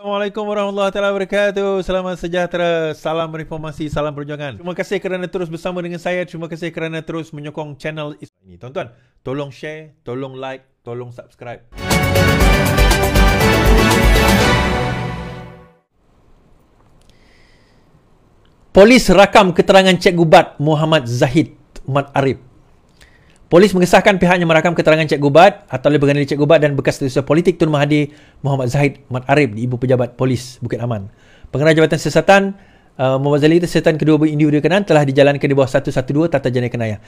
Assalamualaikum warahmatullahi wabarakatuh. Selamat sejahtera, salam reformasi, salam perjuangan. Terima kasih kerana terus bersama dengan saya. Terima kasih kerana terus menyokong channel ini. Tuan-tuan, tolong share, tolong like, tolong subscribe. Polis rakam keterangan Cikgu Bat Muhammad Zahid Mat Arif. Polis mengesahkan pihaknya merakam keterangan Cikgu Bat atau lebih dikenali Cikgu Bat dan bekas Setiausaha Politik Tun Mahathir Muhammad Zahid Mat Arif di Ibu Pejabat Polis Bukit Aman. Pengarah Jabatan Siasatan Muhammad Zahid siasatan kedua individu berkenaan telah dijalankan di bawah 112 Tata Jana Kenaya.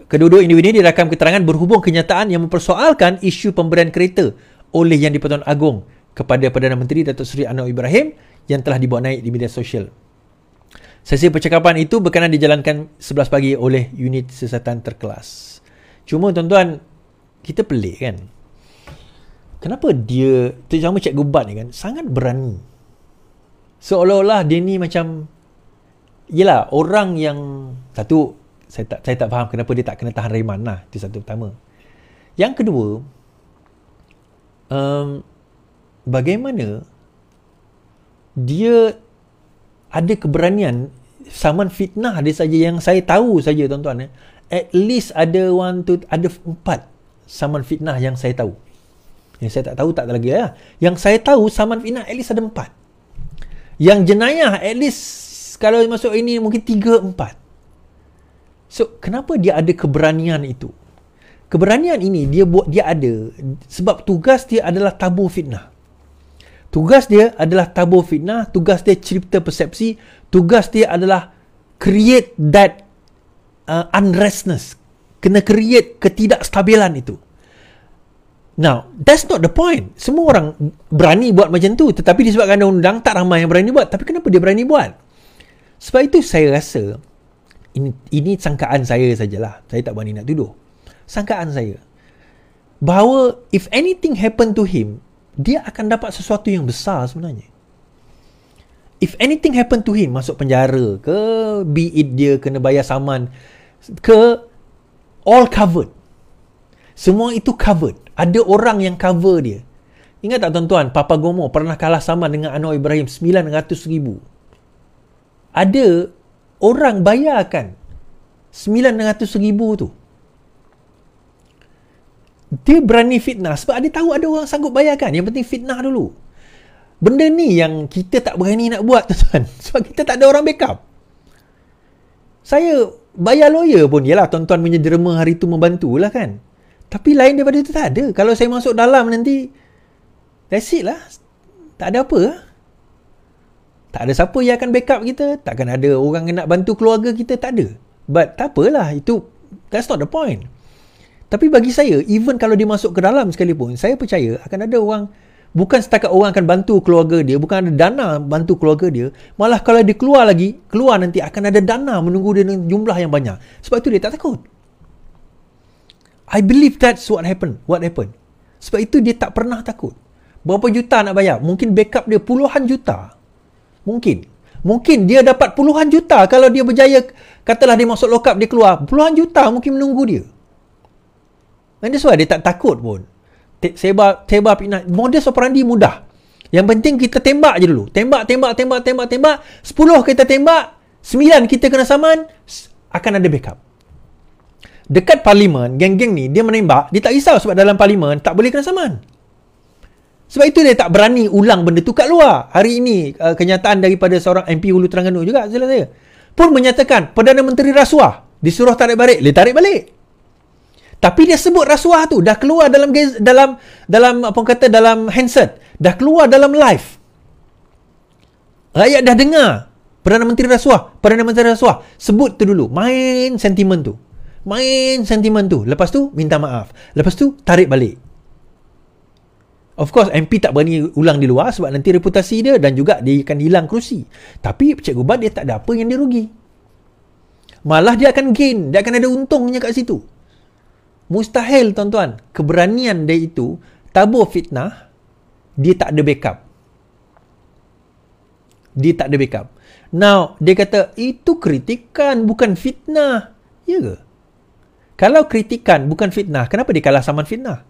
Kedua-dua individu ini dirakam keterangan berhubung kenyataan yang mempersoalkan isu pemberian kereta oleh Yang di-Pertuan Agong kepada Perdana Menteri Datuk Seri Anwar Ibrahim yang telah dibawa naik di media sosial. Sesi percakapan itu berkenan dijalankan 11 pagi oleh unit siasatan terkelas. Cuma tuan-tuan, kita pelik kan? Kenapa dia, terutama Cikgu Bat ni kan, sangat berani. Seolah-olah dia ni macam, yelah, orang yang, satu, saya tak faham kenapa dia tak kena tahan reman lah. Itu satu pertama. Yang kedua, bagaimana dia ada keberanian saman fitnah dia saja yang saya tahu saja tuan-tuan. At least ada 4 saman fitnah yang saya tahu. Yang saya tak tahu tak ada lagi lah. Yang saya tahu saman fitnah at least ada 4. Yang jenayah at least kalau masuk ini mungkin 3-4. So kenapa dia ada keberanian itu? Keberanian ini dia ada sebab tugas dia adalah tabur fitnah. Tugas dia adalah tabur fitnah, tugas dia cipta persepsi, tugas dia adalah create that unrestness. Kena create ketidakstabilan itu. Now, that's not the point. Semua orang berani buat macam tu, tetapi disebabkan ada undang tak ramai yang berani buat. Tapi kenapa dia berani buat? Sebab itu saya rasa, ini sangkaan saya sajalah. Saya tak berani nak tuduh. Sangkaan saya. Bahawa if anything happen to him, dia akan dapat sesuatu yang besar sebenarnya. If anything happen to him, masuk penjara ke, be it dia kena bayar saman ke, all covered. Semua itu covered. Ada orang yang cover dia. Ingat tak tuan-tuan, Papa Gomo pernah kalah saman dengan Anwar Ibrahim 900,000. Ada orang bayarkan 900,000 tu. Dia berani fitnah sebab dia tahu ada orang sanggup bayarkan. Yang penting fitnah dulu. Benda ni yang kita tak berani nak buat tuan-tuan. Sebab kita tak ada orang backup. Saya bayar lawyer pun, yalah tuan-tuan punya derma hari tu membantulah kan. Tapi lain daripada itu tak ada. Kalau saya masuk dalam nanti, that's it lah. Tak ada apa lah. Tak ada siapa yang akan backup kita. Takkan ada orang yang nak bantu keluarga kita. Tak ada. But tak apalah. That's not the point. Tapi bagi saya, even kalau dia masuk ke dalam sekalipun, saya percaya akan ada orang, bukan setakat orang akan bantu keluarga dia, bukan ada dana bantu keluarga dia, malah kalau dia keluar nanti akan ada dana menunggu dia dengan jumlah yang banyak. Sebab itu dia tak takut. I believe that's what happened. Sebab itu dia tak pernah takut. Berapa juta nak bayar? Mungkin backup dia puluhan juta. Mungkin dia dapat puluhan juta kalau dia berjaya, katalah dia masuk lock up, dia keluar. Puluhan juta mungkin menunggu dia. And that's why dia tak takut pun. Sebar fitnah. Modus operandi mudah. Yang penting kita tembak je dulu. Tembak. 10 kita tembak, 9 kita kena saman, akan ada backup. Dekat parlimen, geng-geng ni, dia menembak, dia tak risau sebab dalam parlimen tak boleh kena saman. Sebab itu dia tak berani ulang benda tu kat luar. Hari ini, kenyataan daripada seorang MP Hulu Terengganu juga, saya pun menyatakan, Perdana Menteri rasuah, disuruh tarik balik, dia tarik balik. Tapi dia sebut rasuah tu dah keluar dalam handset, dah keluar dalam live. Rakyat dah dengar Perdana Menteri rasuah. Sebut tu dulu, main sentimen tu. Lepas tu minta maaf. Lepas tu tarik balik. Of course MP tak berani ulang di luar sebab nanti reputasi dia dan juga dia akan hilang kerusi. Tapi Cikgu Bat dia tak ada apa yang dia rugi. Malah dia akan gain, dia akan ada untungnya kat situ. Mustahil tuan-tuan, keberanian dia itu tabur fitnah, dia tak ada backup. Now, dia kata itu kritikan bukan fitnah. Ya ke? Kalau kritikan bukan fitnah, kenapa dia kalah saman fitnah?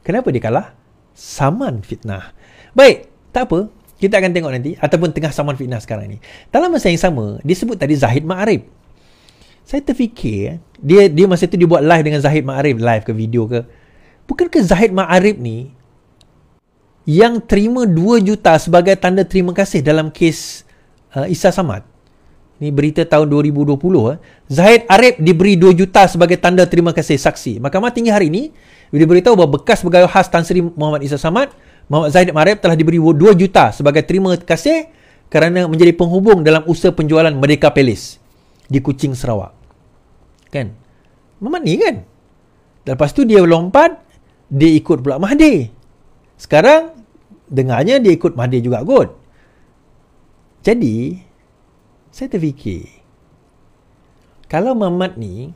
Kenapa dia kalah? saman fitnah. Baik, tak apa. Kita akan tengok nanti. Ataupun tengah saman fitnah sekarang ni. Dalam masa yang sama, dia sebut tadi Zahid Ma'arif. Saya terfikir, dia masa tu dia buat live dengan Zahid Ma'arif. Live ke video ke. Bukankah Zahid Ma'arif ni yang terima 2 juta sebagai tanda terima kasih dalam kes Isa Samad? Ni berita tahun 2020. Zahid Arif diberi 2 juta sebagai tanda terima kasih saksi. Mahkamah Tinggi hari ini dia beritahu bahawa bekas pegawai khas Tan Sri Muhammad Isa Samad, Muhammad Zahid Arif telah diberi 2 juta sebagai terima kasih kerana menjadi penghubung dalam usaha penjualan Merdeka Palace di Kuching, Sarawak. Kan? Muhammad ni kan? Lepas tu dia lompat, dia ikut pula Mahathir. Sekarang dengarnya dia ikut Mahathir juga kot. Jadi saya terfikir, kalau Mamat ni,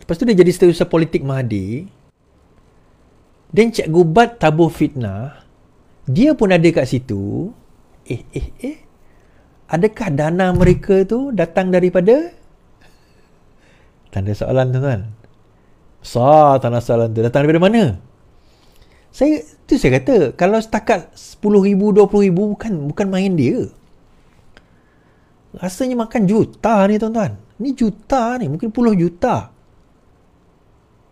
lepas tu dia jadi setiausaha politik Mahathir, dan Cikgu Bat tabur fitnah, dia pun ada kat situ. Adakah dana mereka tu datang daripada? Tanda soalan tu kan. Besar tanda soalan tu. Datang daripada mana? Saya kata, kalau setakat 10,000, 20,000 bukan main dia. Rasanya makan juta ni tuan-tuan. Ni juta ni. Mungkin puluh juta.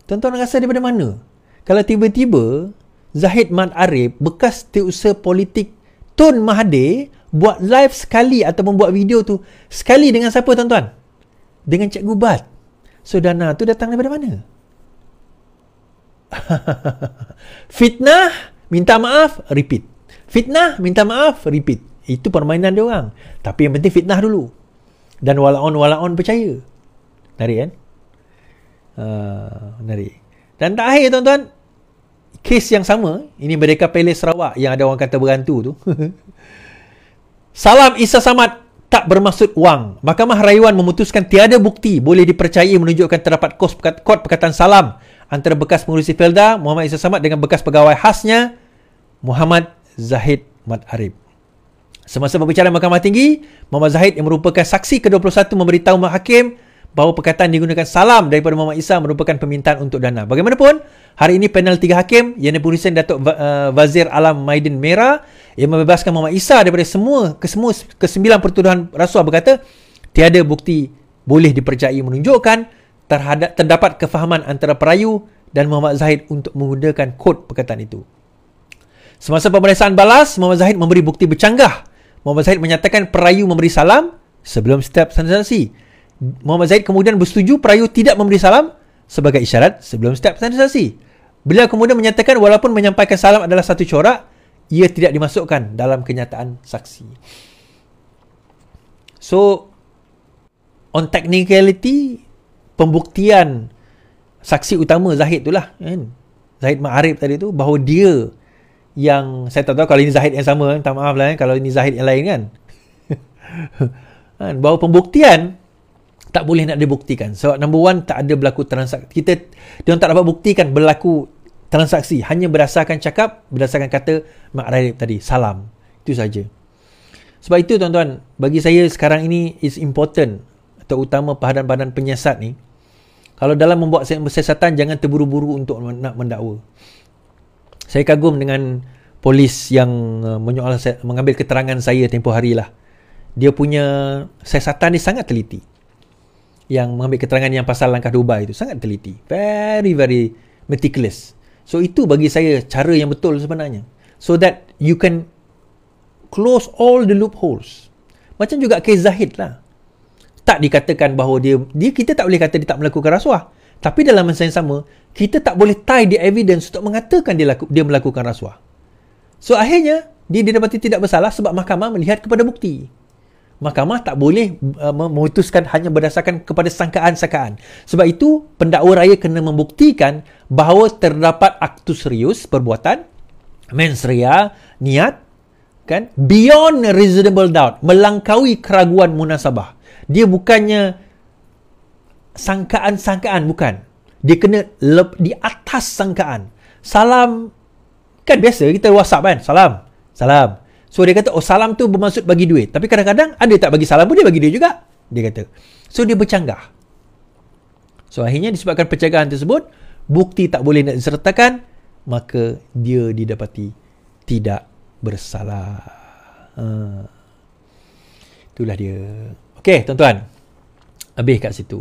Tuan-tuan rasa daripada mana? Kalau tiba-tiba Zahid Ma'arif, bekas setiausaha politik Tun Mahathir, buat live sekali ataupun buat video tu sekali dengan siapa tuan-tuan? Dengan Cikgu Bat. So dana tu datang daripada mana? Fitnah, minta maaf, repeat. Fitnah, minta maaf, repeat. Itu permainan dia orang. Tapi yang penting fitnah dulu. Dan wala-on percaya. Menarik kan? Menarik. Dan terakhir tuan-tuan, kes yang sama, ini Merdeka Palace Sarawak yang ada orang kata berantu tu. Salam Isa Samad tak bermaksud wang. Mahkamah Rayuan memutuskan tiada bukti boleh dipercayai menunjukkan terdapat kod perkataan salam antara bekas pengurusi Felda Muhammad Isa Samad dengan bekas pegawai khasnya Muhammad Zahid Ma'arif. Semasa berbicara Mahkamah Tinggi, Muhammad Zahid yang merupakan saksi ke-21 memberitahu hakim bahawa perkataan digunakan salam daripada Muhammad Isa merupakan permintaan untuk dana. Bagaimanapun, hari ini panel 3 hakim yang diputuskan Datuk Wazir Alam Maidin Merah yang membebaskan Muhammad Isa daripada ke-9 pertuduhan rasuah berkata tiada bukti boleh dipercayai menunjukkan terdapat kefahaman antara perayu dan Muhammad Zahid untuk menggunakan kod perkataan itu. Semasa pemeriksaan balas, Muhammad Zahid memberi bukti bercanggah. Muhammad Zahid menyatakan perayu memberi salam sebelum step standarisasi. Muhammad Zahid kemudian bersetuju perayu tidak memberi salam sebagai isyarat sebelum step standarisasi. Beliau kemudian menyatakan walaupun menyampaikan salam adalah satu corak, ia tidak dimasukkan dalam kenyataan saksi. So, on technicality, pembuktian saksi utama Zahid itulah, kan? Zahid Ma'arif tadi tu, bahawa dia yang, saya tak tahu kalau ini Zahid yang sama, minta maaf lah kalau ini Zahid yang lain kan. Bahawa pembuktian tak boleh nak dibuktikan. Sebab number one, tak ada berlaku transaksi. Dia tak dapat buktikan berlaku transaksi. Hanya berdasarkan kata Ma'arif tadi, salam. Itu saja. Sebab itu tuan-tuan, bagi saya sekarang ini is important, terutama badan-badan penyiasat ni, kalau dalam membuat siasatan, jangan terburu-buru untuk nak mendakwa. Saya kagum dengan polis yang mengambil keterangan saya tempoh hari lah. Dia punya siasatan ni sangat teliti. Yang mengambil keterangan yang pasal langkah Dubai itu sangat teliti. Very, very meticulous. So itu bagi saya cara yang betul sebenarnya. So that you can close all the loopholes. Macam juga kes Zahid lah. Tak dikatakan bahawa kita tak boleh kata dia tak melakukan rasuah. Tapi dalam masa yang sama, kita tak boleh tie the evidence untuk mengatakan dia melakukan rasuah. So akhirnya, dia didapati tidak bersalah sebab mahkamah melihat kepada bukti. Mahkamah tak boleh memutuskan hanya berdasarkan kepada sangkaan-sangkaan. Sebab itu, pendakwa raya kena membuktikan bahawa terdapat aktus serius perbuatan, mens rea, niat, kan, beyond reasonable doubt, melangkaui keraguan munasabah. Dia bukannya sangkaan-sangkaan, bukan. Dia kena di atas sangkaan. Salam, kan biasa kita WhatsApp kan, salam. So dia kata, oh salam tu bermaksud bagi duit. Tapi kadang-kadang ada tak bagi salam pun dia bagi duit juga, dia kata. So dia bercanggah. So akhirnya disebabkan pencanggahan tersebut, bukti tak boleh nak disertakan, maka dia didapati tidak bersalah. Itulah dia. Okey, tuan-tuan. Habis kat situ.